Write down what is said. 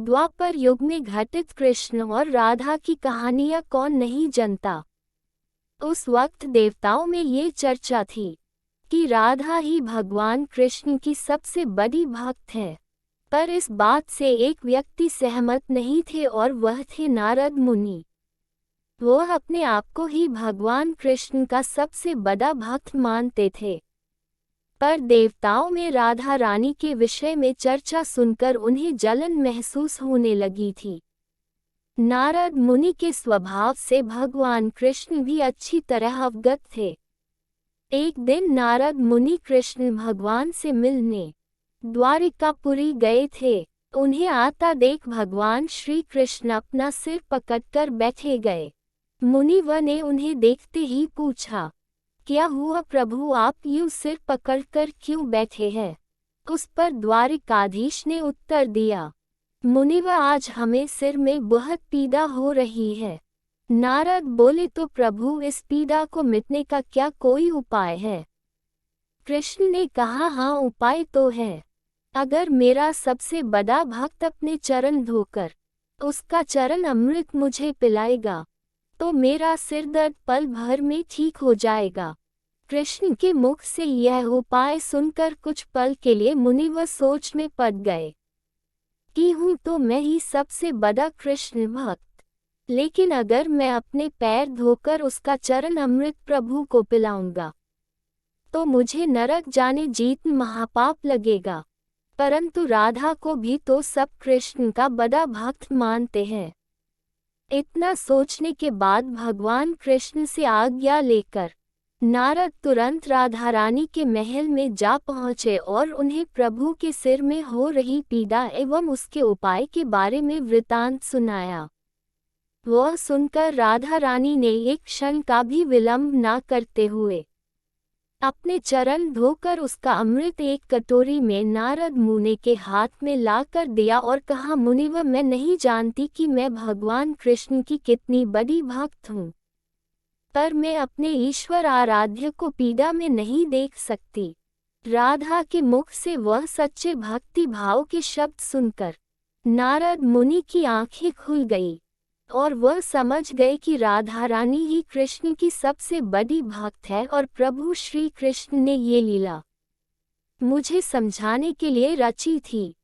द्वापर युग में घटित कृष्ण और राधा की कहानियां कौन नहीं जानता। उस वक्त देवताओं में ये चर्चा थी कि राधा ही भगवान कृष्ण की सबसे बड़ी भक्त है। पर इस बात से एक व्यक्ति सहमत नहीं थे और वह थे नारद मुनि। वह अपने आप को ही भगवान कृष्ण का सबसे बड़ा भक्त मानते थे। पर देवताओं में राधा रानी के विषय में चर्चा सुनकर उन्हें जलन महसूस होने लगी थी। नारद मुनि के स्वभाव से भगवान कृष्ण भी अच्छी तरह अवगत थे। एक दिन नारद मुनि कृष्ण भगवान से मिलने द्वारिकापुरी गए थे। उन्हें आता देख भगवान श्री कृष्ण अपना सिर पकड़कर बैठे गए। मुनिवर ने उन्हें देखते ही पूछा, क्या हुआ प्रभु, आप यूं सिर पकड़कर क्यों बैठे हैं? उस पर द्वारिकाधीश ने उत्तर दिया, मुनिवर आज हमें सिर में बहुत पीड़ा हो रही है। नारद बोले, तो प्रभु इस पीड़ा को मिटने का क्या कोई उपाय है? कृष्ण ने कहा, हाँ उपाय तो है। अगर मेरा सबसे बड़ा भक्त अपने चरण धोकर उसका चरण अमृत मुझे पिलाएगा तो मेरा सिर दर्द पल भर में ठीक हो जाएगा। कृष्ण के मुख से यह उपाय सुनकर कुछ पल के लिए मुनिवर सोच में पड़ गए कि हूँ तो मैं ही सबसे बड़ा कृष्ण भक्त, लेकिन अगर मैं अपने पैर धोकर उसका चरण अमृत प्रभु को पिलाऊंगा तो मुझे नरक जाने जीत महापाप लगेगा। परंतु राधा को भी तो सब कृष्ण का बड़ा भक्त मानते हैं। इतना सोचने के बाद भगवान कृष्ण से आज्ञा लेकर नारद तुरंत राधा रानी के महल में जा पहुँचे और उन्हें प्रभु के सिर में हो रही पीड़ा एवं उसके उपाय के बारे में वृतांत सुनाया। वह सुनकर राधा रानी ने एक क्षण का भी विलंब न करते हुए अपने चरण धोकर उसका अमृत एक कटोरी में नारद मुनि के हाथ में लाकर दिया और कहा, मुनिवर मैं नहीं जानती कि मैं भगवान कृष्ण की कितनी बड़ी भक्त हूँ, पर मैं अपने ईश्वर आराध्य को पीड़ा में नहीं देख सकती। राधा के मुख से वह सच्चे भक्ति भाव के शब्द सुनकर नारद मुनि की आंखें खुल गई और वह समझ गए कि राधा रानी ही कृष्ण की सबसे बड़ी भक्त है और प्रभु श्री कृष्ण ने ये लीला मुझे समझाने के लिए रची थी।